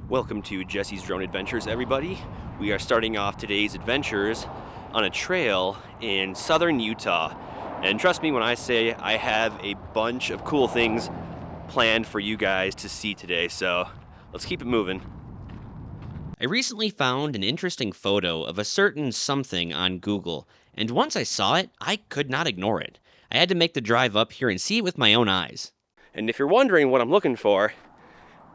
Welcome to Jesse's Drone Adventures, everybody. We are starting off today's adventures on a trail in southern Utah. And trust me when I say I have a bunch of cool things planned for you guys to see today, so let's keep it moving. I recently found an interesting photo of a certain something on Google, and once I saw it, I could not ignore it. I had to make the drive up here and see it with my own eyes. And if you're wondering what I'm looking for,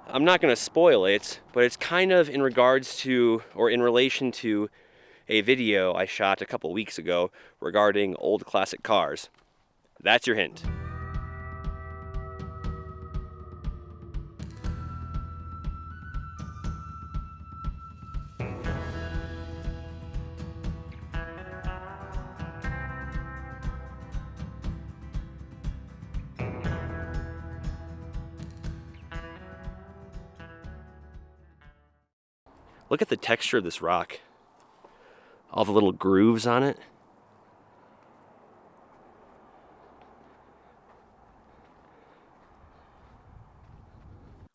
I'm not going to spoil it, but it's kind of in regards to, or in relation to, a video I shot a couple weeks ago regarding old classic cars. That's your hint. Look at the texture of this rock. All the little grooves on it.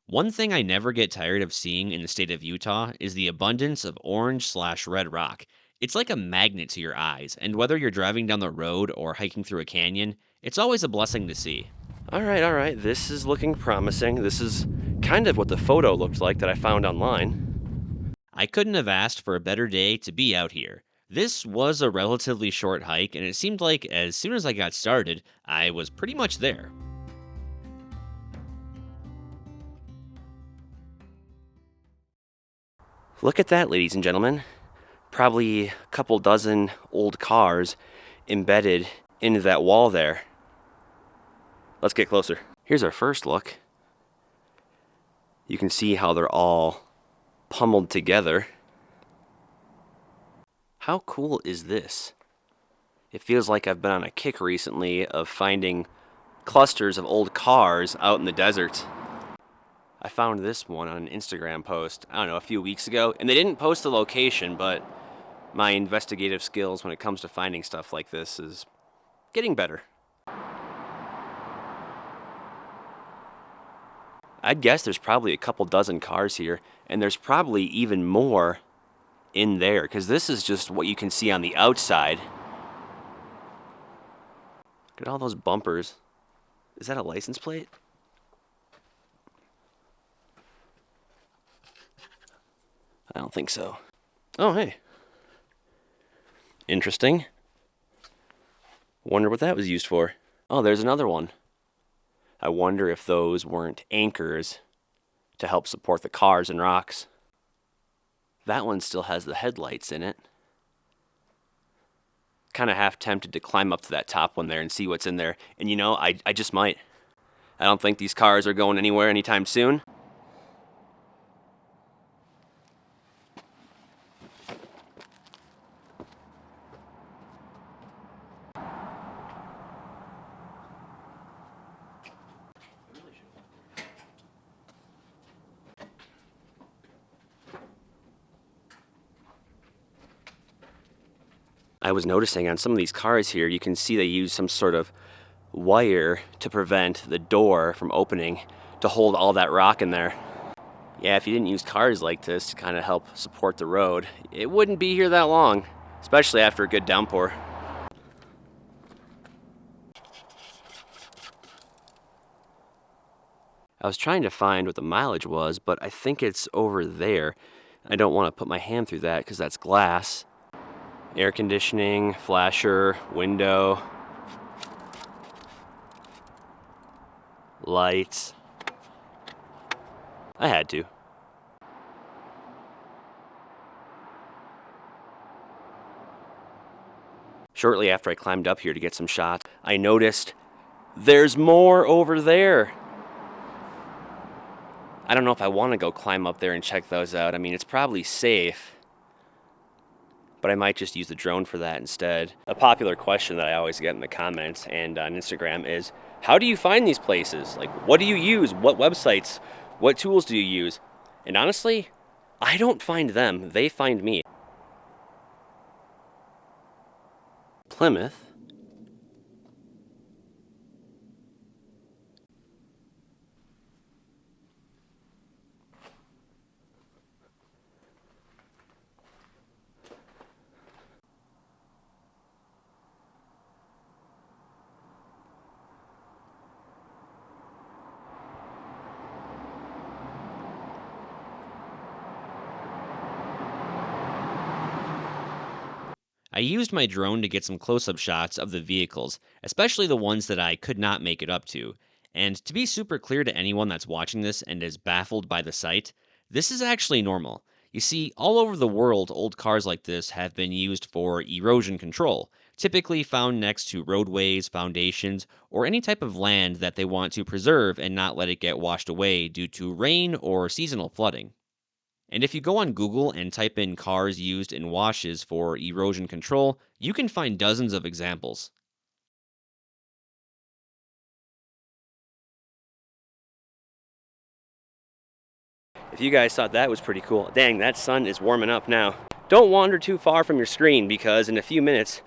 One thing I never get tired of seeing in the state of Utah is the abundance of orange/red rock. It's like a magnet to your eyes, and whether you're driving down the road or hiking through a canyon, it's always a blessing to see. All right, this is looking promising. This is kind of what the photo looked like that I found online. I couldn't have asked for a better day to be out here. This was a relatively short hike, and it seemed like as soon as I got started, I was pretty much there. Look at that, ladies and gentlemen. Probably a couple dozen old cars embedded into that wall there. Let's get closer. Here's our first look. You can see how they're all pummeled together. How cool is this? It feels like I've been on a kick recently of finding clusters of old cars out in the desert. I found this one on an Instagram post, I don't know, a few weeks ago, and they didn't post the location, but my investigative skills when it comes to finding stuff like this is getting better. I'd guess there's probably a couple dozen cars here, and there's probably even more in there, because this is just what you can see on the outside. Look at all those bumpers. Is that a license plate? I don't think so. Oh, hey. Interesting. Wonder what that was used for. Oh, there's another one. I wonder if those weren't anchors to help support the cars and rocks. That one still has the headlights in it. Kind of half tempted to climb up to that top one there and see what's in there. And you know, I just might. I don't think these cars are going anywhere anytime soon. I was noticing on some of these cars here, you can see they use some sort of wire to prevent the door from opening to hold all that rock in there. Yeah, if you didn't use cars like this to kind of help support the road, it wouldn't be here that long, especially after a good downpour. I was trying to find what the mileage was, but I think it's over there. I don't want to put my hand through that because that's glass. Air conditioning, flasher, window, lights. I had to. Shortly after I climbed up here to get some shots, I noticed there's more over there. I don't know if I want to go climb up there and check those out. I mean, it's probably safe, but I might just use the drone for that instead. A popular question that I always get in the comments and on Instagram is, how do you find these places? Like, what do you use? What websites? What tools do you use? And honestly, I don't find them. They find me. Plymouth. I used my drone to get some close up shots of the vehicles, especially the ones that I could not make it up to. And to be super clear to anyone that's watching this and is baffled by the sight, this is actually normal. You see, all over the world, old cars like this have been used for erosion control, typically found next to roadways, foundations, or any type of land that they want to preserve and not let it get washed away due to rain or seasonal flooding. And if you go on Google and type in cars used in washes for erosion control, you can find dozens of examples. If you guys thought that was pretty cool, dang, that sun is warming up now. Don't wander too far from your screen because in a few minutes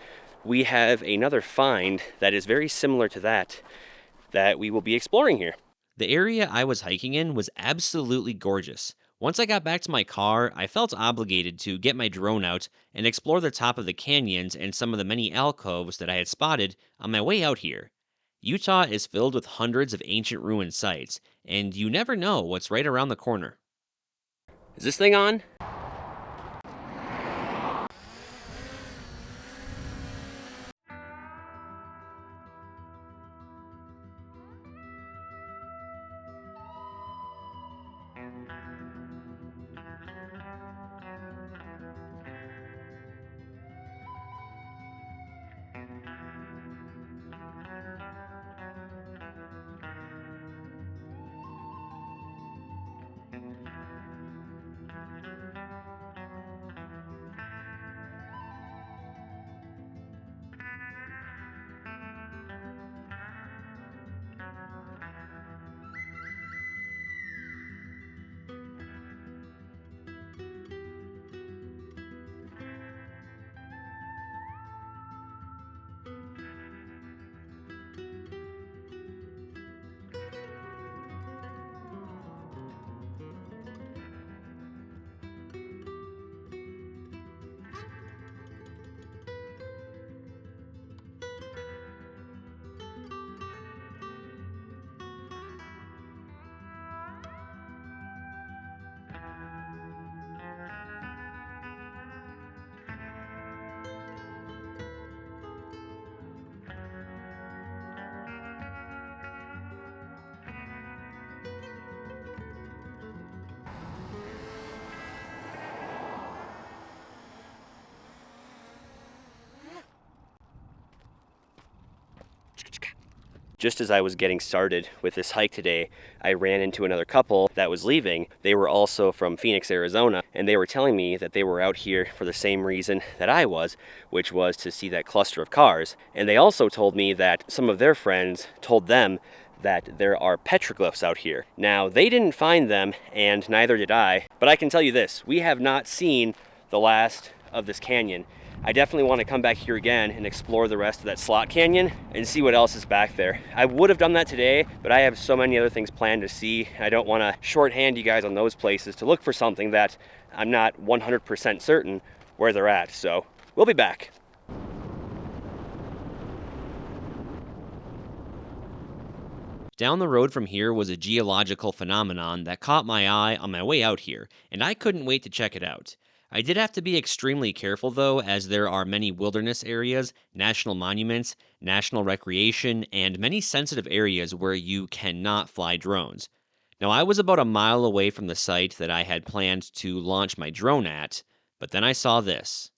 we have another find that is very similar to that we will be exploring here. The area I was hiking in was absolutely gorgeous. Once I got back to my car, I felt obligated to get my drone out and explore the top of the canyons and some of the many alcoves that I had spotted on my way out here. Utah is filled with hundreds of ancient ruin sites, and you never know what's right around the corner. Is this thing on? Just as I was getting started with this hike today, I ran into another couple that was leaving. They were also from Phoenix, Arizona, and they were telling me that they were out here for the same reason that I was, which was to see that cluster of cars. And they also told me that some of their friends told them that there are petroglyphs out here. Now, they didn't find them, and neither did I, but I can tell you this, we have not seen the last of this canyon. I definitely want to come back here again and explore the rest of that slot canyon and see what else is back there. I would have done that today, but I have so many other things planned to see. I don't want to shorthand you guys on those places to look for something that I'm not 100% certain where they're at. So we'll be back. Down the road from here was a geological phenomenon that caught my eye on my way out here, and I couldn't wait to check it out. I did have to be extremely careful though, as there are many wilderness areas, national monuments, national recreation, and many sensitive areas where you cannot fly drones. Now, I was about a mile away from the site that I had planned to launch my drone at, but then I saw this.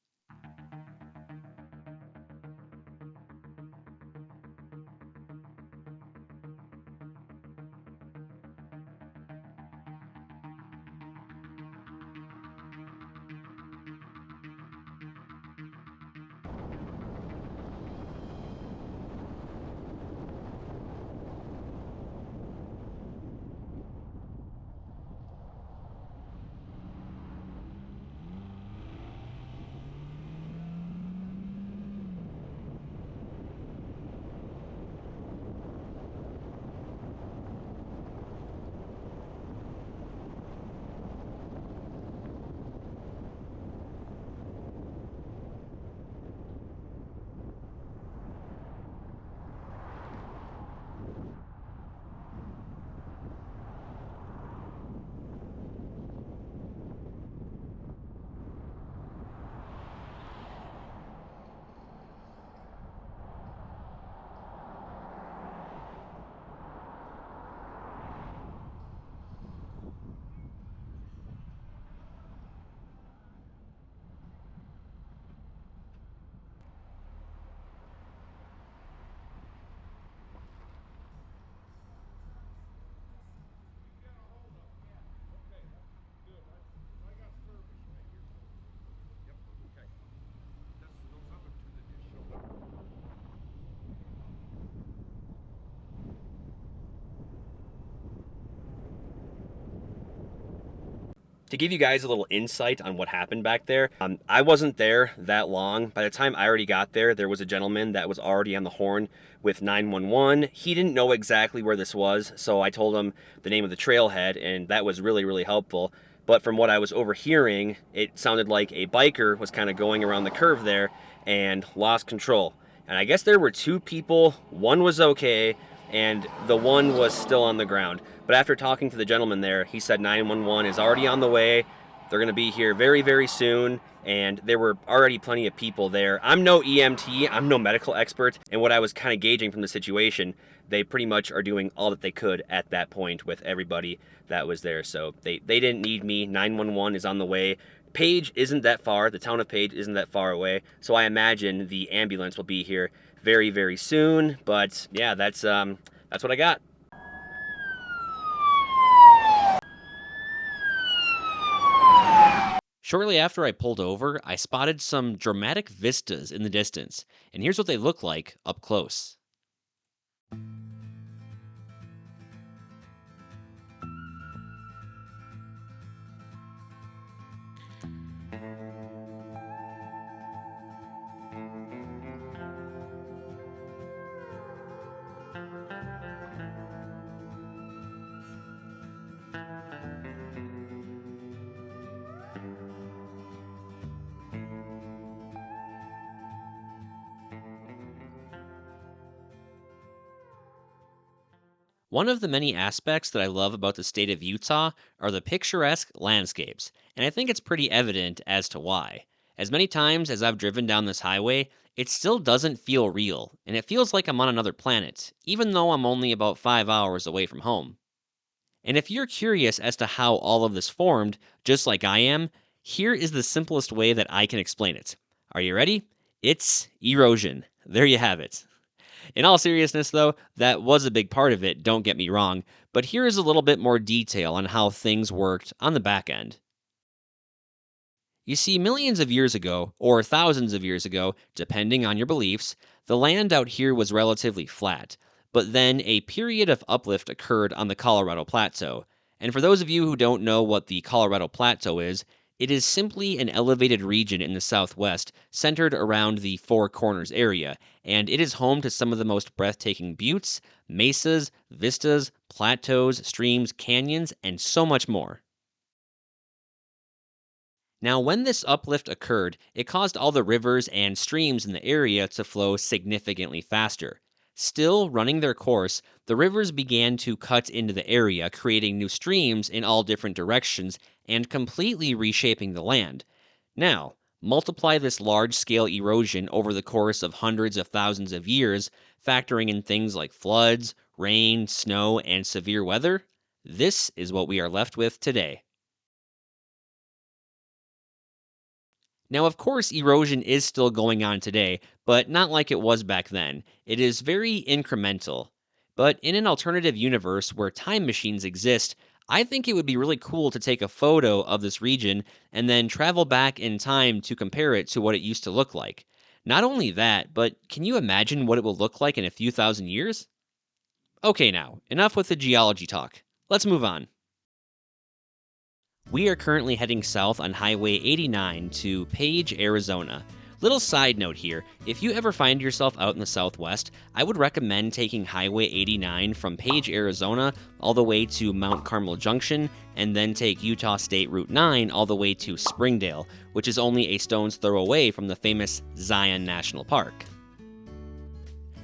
To give you guys a little insight on what happened back there, I wasn't there that long. By the time I already got there, there was a gentleman that was already on the horn with 911. He didn't know exactly where this was, so I told him the name of the trailhead, and that was really, really helpful. But from what I was overhearing, it sounded like a biker was kind of going around the curve there and lost control. And I guess there were two people. One was okay, and the one was still on the ground. But after talking to the gentleman there, he said 911 is already on the way. They're going to be here very, very soon. And there were already plenty of people there. I'm no EMT, I'm no medical expert. And what I was kind of gauging from the situation, they pretty much are doing all that they could at that point with everybody that was there. So they didn't need me. 911 is on the way. Page isn't that far. The town of Page isn't that far away. So I imagine the ambulance will be here very, very soon. But yeah, that's what I got. Shortly after I pulled over, I spotted some dramatic vistas in the distance, and here's what they look like up close. One of the many aspects that I love about the state of Utah are the picturesque landscapes, and I think it's pretty evident as to why. As many times as I've driven down this highway, it still doesn't feel real, and it feels like I'm on another planet, even though I'm only about 5 hours away from home. And if you're curious as to how all of this formed, just like I am, here is the simplest way that I can explain it. Are you ready? It's erosion. There you have it. In all seriousness, though, that was a big part of it, don't get me wrong, but here is a little bit more detail on how things worked on the back end. You see, millions of years ago, or thousands of years ago, depending on your beliefs, the land out here was relatively flat, but then a period of uplift occurred on the Colorado Plateau. And for those of you who don't know what the Colorado Plateau is, it is simply an elevated region in the southwest centered around the Four Corners area, and it is home to some of the most breathtaking buttes, mesas, vistas, plateaus, streams, canyons, and so much more. Now, when this uplift occurred, it caused all the rivers and streams in the area to flow significantly faster. Still running their course, the rivers began to cut into the area, creating new streams in all different directions and completely reshaping the land. Now, multiply this large scale erosion over the course of hundreds of thousands of years, factoring in things like floods, rain, snow, and severe weather. This is what we are left with today. Now, of course, erosion is still going on today, but not like it was back then. It is very incremental. But in an alternative universe where time machines exist, I think it would be really cool to take a photo of this region and then travel back in time to compare it to what it used to look like. Not only that, but can you imagine what it will look like in a few thousand years? Okay, now, enough with the geology talk. Let's move on. We are currently heading south on Highway 89 to Page, Arizona. Little side note here, if you ever find yourself out in the southwest, I would recommend taking Highway 89 from Page, Arizona, all the way to Mount Carmel Junction, and then take Utah State Route 9 all the way to Springdale, which is only a stone's throw away from the famous Zion National Park.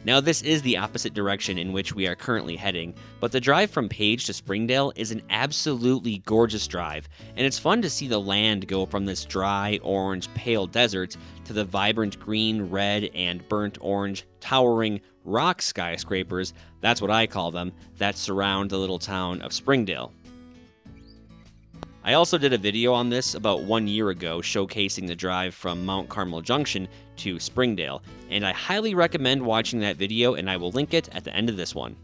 Now, this is the opposite direction in which we are currently heading, but the drive from Page to Springdale is an absolutely gorgeous drive, and it's fun to see the land go from this dry, orange, pale desert to the vibrant green, red, and burnt orange, towering rock skyscrapers, that's what I call them, that surround the little town of Springdale. I also did a video on this about 1 year ago showcasing the drive from Mount Carmel Junction to Springdale, and I highly recommend watching that video, and I will link it at the end of this one.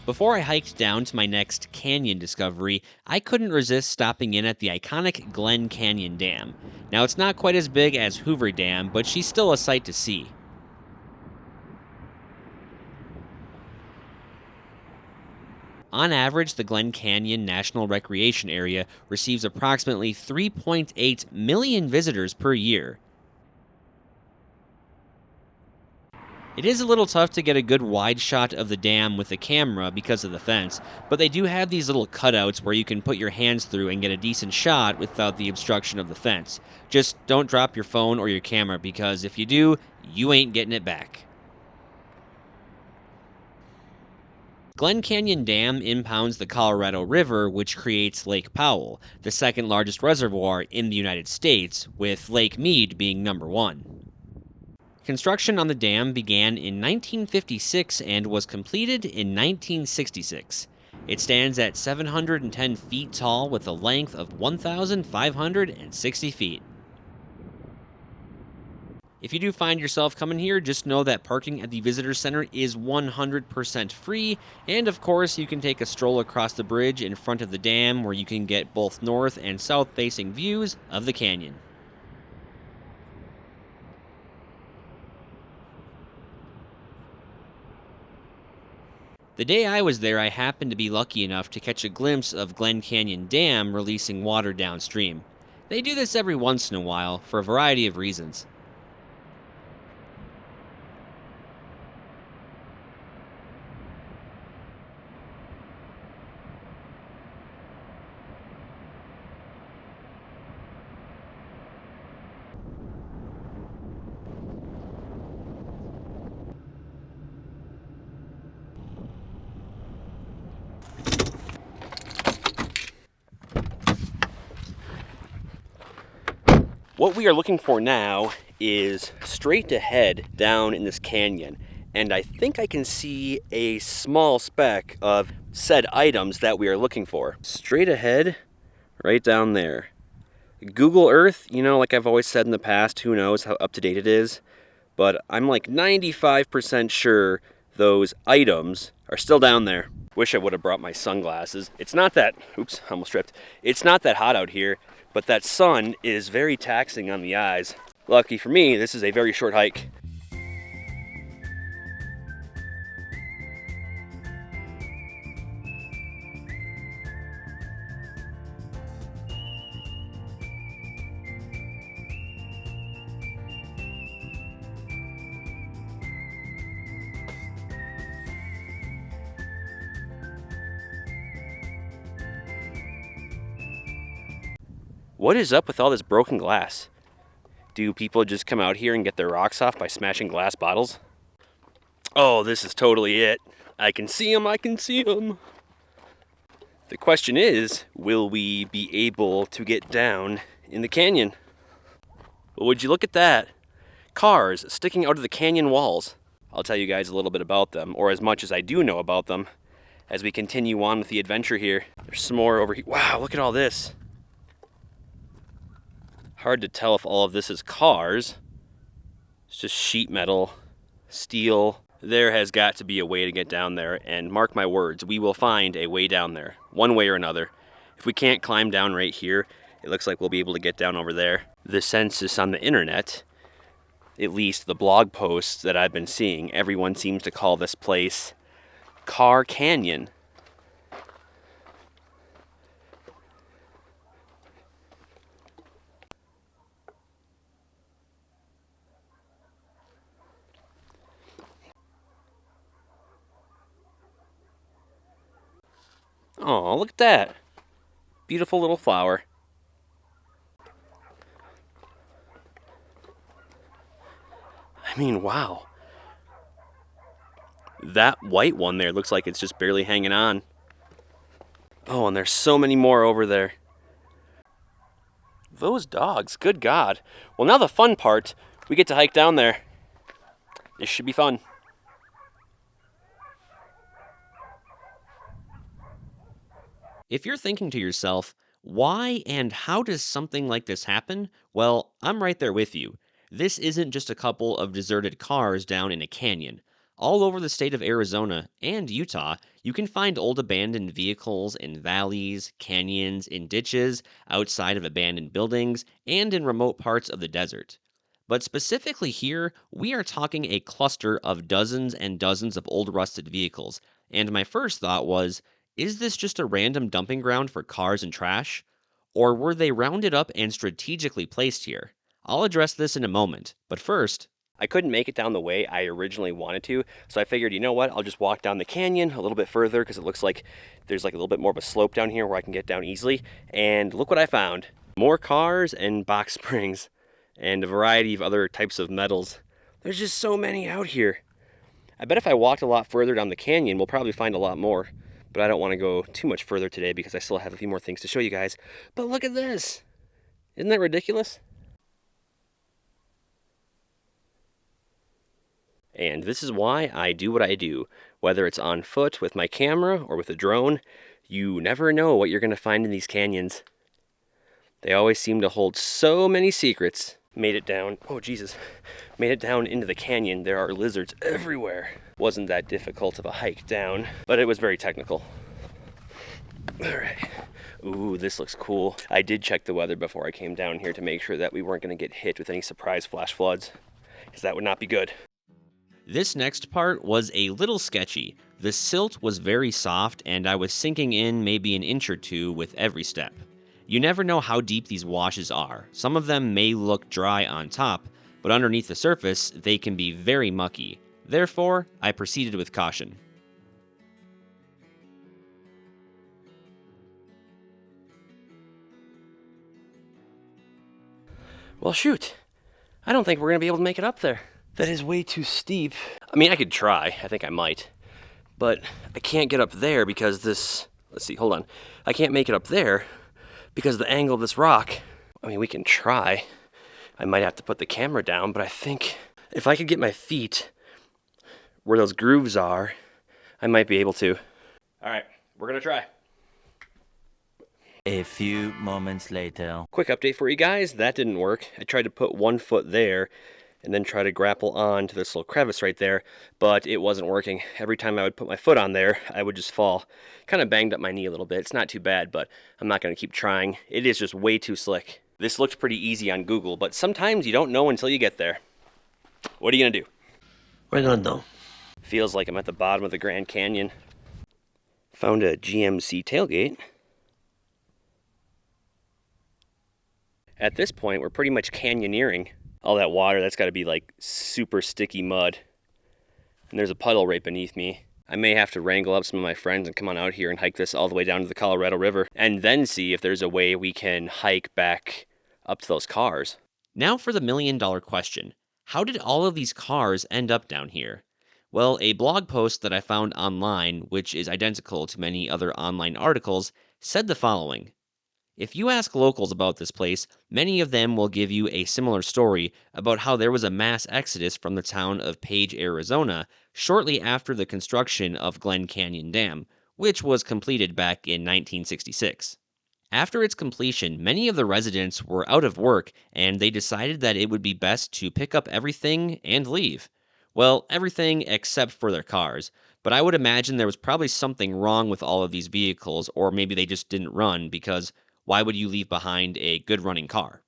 Before I hiked down to my next canyon discovery, I couldn't resist stopping in at the iconic Glen Canyon Dam. Now, it's not quite as big as Hoover Dam, but she's still a sight to see. On average, the Glen Canyon National Recreation Area receives approximately 3.8 million visitors per year. It is a little tough to get a good wide shot of the dam with the camera because of the fence, but they do have these little cutouts where you can put your hands through and get a decent shot without the obstruction of the fence. Just don't drop your phone or your camera, because if you do, you ain't getting it back. Glen Canyon Dam impounds the Colorado River, which creates Lake Powell, the second largest reservoir in the United States, with Lake Mead being number one. Construction on the dam began in 1956 and was completed in 1966. It stands at 710 feet tall with a length of 1,560 feet. If you do find yourself coming here, just know that parking at the Visitor Center is 100% free, and of course, you can take a stroll across the bridge in front of the dam where you can get both north and south facing views of the canyon. The day I was there, I happened to be lucky enough to catch a glimpse of Glen Canyon Dam releasing water downstream. They do this every once in a while for a variety of reasons. What we are looking for now is straight ahead down in this canyon, and I think I can see a small speck of said items that we are looking for. Straight ahead, right down there. Google Earth, like I've always said in the past, who knows how up to date it is, but I'm like 95% sure those items are still down there. Wish I would have brought my sunglasses. It's not that, oops, almost tripped. It's not that hot out here, but that sun is very taxing on the eyes. Lucky for me, this is a very short hike. What is up with all this broken glass? Do people just come out here and get their rocks off by smashing glass bottles? Oh, this is totally it. I can see them, I can see them. The question is, will we be able to get down in the canyon? Well, would you look at that? Cars sticking out of the canyon walls. I'll tell you guys a little bit about them, or as much as I do know about them, as we continue on with the adventure here. There's some more over here. Wow, look at all this. Hard to tell if all of this is cars. It's just sheet metal, steel. There has got to be a way to get down there, and mark my words, we will find a way down there, one way or another. If we can't climb down right here, it looks like we'll be able to get down over there. The census on the internet, at least the blog posts that I've been seeing, everyone seems to call this place Car Canyon. Oh, look at that. Beautiful little flower. I mean, wow. That white one there looks like it's just barely hanging on. Oh, and there's so many more over there. Those dogs, good God. Well, now the fun part, we get to hike down there. This should be fun. If you're thinking to yourself, why and how does something like this happen? Well, I'm right there with you. This isn't just a couple of deserted cars down in a canyon. All over the state of Arizona and Utah, you can find old abandoned vehicles in valleys, canyons, in ditches, outside of abandoned buildings, and in remote parts of the desert. But specifically here, we are talking a cluster of dozens and dozens of old rusted vehicles. And my first thought was, Is this just a random dumping ground for cars and trash? Or were they rounded up and strategically placed here? I'll address this in a moment, but first, I couldn't make it down the way I originally wanted to, so I figured, you know what, I'll just walk down the canyon a little bit further because it looks like there's like a little bit more of a slope down here where I can get down easily. And look what I found. More cars and box springs and a variety of other types of metals. There's just so many out here. I bet if I walked a lot further down the canyon, we'll probably find a lot more. But I don't want to go too much further today because I still have a few more things to show you guys. But look at this. Isn't that ridiculous? And this is why I do what I do. Whether it's on foot with my camera or with a drone, you never know what you're going to find in these canyons. They always seem to hold so many secrets. Made it down, oh Jesus, made it down into the canyon. There are lizards everywhere. Wasn't that difficult of a hike down, but it was very technical. All right. Ooh, this looks cool. I did check the weather before I came down here to make sure that we weren't going to get hit with any surprise flash floods, because that would not be good. this next part was a little sketchy. The silt was very soft, and I was sinking in maybe an inch or two with every step. You never know how deep these washes are. Some of them may look dry on top, but underneath the surface, they can be very mucky. Therefore, I proceeded with caution. Well, shoot. I don't think we're going to be able to make it up there. That is way too steep. I mean, I could try. I think I might. But I can't get up there because this... Let's see, hold on. I can't make it up there because of the angle of this rock. I mean, we can try. I might have to put the camera down, but I think if I could get my feet where those grooves are, I might be able to. All right, we're going to try. A few moments later. Quick update for you guys. That didn't work. I tried to put 1 foot there and then try to grapple on to this little crevice right there, but it wasn't working. Every time I would put my foot on there, I would just fall. Kind of banged up my knee a little bit. It's not too bad, but I'm not going to keep trying. It is just way too slick. This looked pretty easy on Google, but sometimes you don't know until you get there. What are you going to do? We're gonna do. Feels like I'm at the bottom of the Grand Canyon. Found a GMC tailgate. At this point, we're pretty much canyoneering. All that water, that's got to be like super sticky mud. And there's a puddle right beneath me. I may have to wrangle up some of my friends and come on out here and hike this all the way down to the Colorado River, and then see if there's a way we can hike back up to those cars. Now for the million-dollar question. How did all of these cars end up down here? Well, a blog post that I found online, which is identical to many other online articles, said the following. If you ask locals about this place, many of them will give you a similar story about how there was a mass exodus from the town of Page, Arizona, shortly after the construction of Glen Canyon Dam, which was completed back in 1966. After its completion, many of the residents were out of work, and they decided that it would be best to pick up everything and leave. Well, everything except for their cars. But I would imagine there was probably something wrong with all of these vehicles, or maybe they just didn't run, because why would you leave behind a good running car?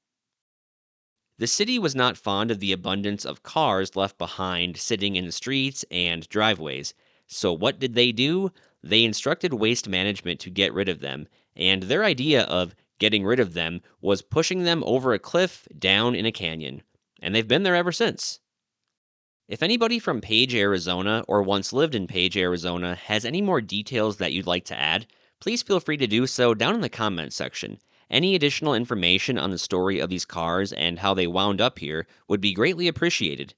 The city was not fond of the abundance of cars left behind sitting in the streets and driveways. So what did they do? They instructed waste management to get rid of them, and their idea of getting rid of them was pushing them over a cliff down in a canyon. And they've been there ever since. If anybody from Page, Arizona, or once lived in Page, Arizona, has any more details that you'd like to add, please feel free to do so down in the comments section. Any additional information on the story of these cars and how they wound up here would be greatly appreciated.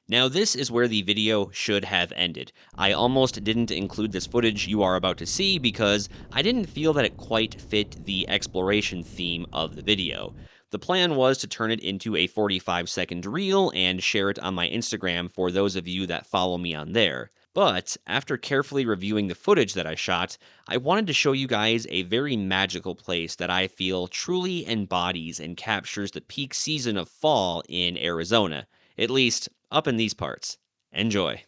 Now this is where the video should have ended. I almost didn't include this footage you are about to see because I didn't feel that it quite fit the exploration theme of the video. The plan was to turn it into a 45-second reel and share it on my Instagram for those of you that follow me on there. But after carefully reviewing the footage that I shot, I wanted to show you guys a very magical place that I feel truly embodies and captures the peak season of fall in Arizona, at least up in these parts. Enjoy.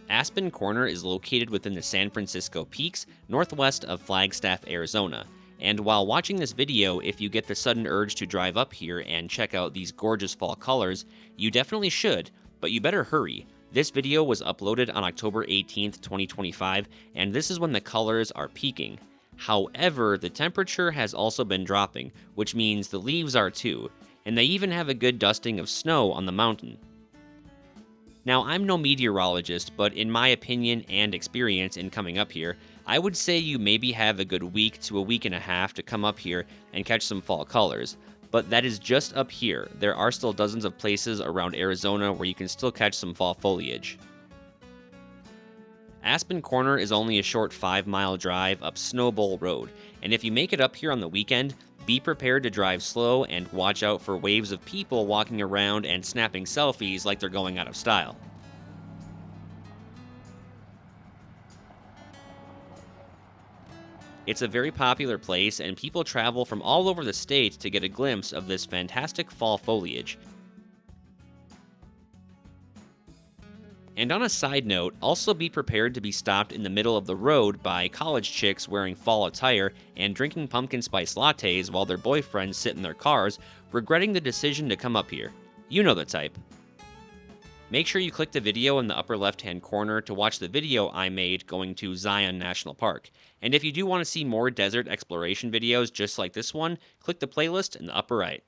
Aspen Corner is located within the San Francisco Peaks, northwest of Flagstaff, Arizona. And while watching this video, if you get the sudden urge to drive up here and check out these gorgeous fall colors, you definitely should, but you better hurry. This video was uploaded on October 18th, 2025, and this is when the colors are peaking. However, the temperature has also been dropping, which means the leaves are too, and they even have a good dusting of snow on the mountain. Now, I'm no meteorologist, but in my opinion and experience in coming up here, I would say you maybe have a good week to a week and a half to come up here and catch some fall colors. But that is just up here. There are still dozens of places around Arizona where you can still catch some fall foliage. Aspen Corner is only a short 5-mile drive up Snowbowl Road, and if you make it up here on the weekend, be prepared to drive slow and watch out for waves of people walking around and snapping selfies like they're going out of style. It's a very popular place, and people travel from all over the state to get a glimpse of this fantastic fall foliage. And on a side note, also be prepared to be stopped in the middle of the road by college chicks wearing fall attire and drinking pumpkin spice lattes while their boyfriends sit in their cars, regretting the decision to come up here. You know the type. Make sure you click the video in the upper left-hand corner to watch the video I made going to Zion National Park. And if you do want to see more desert exploration videos just like this one, click the playlist in the upper right.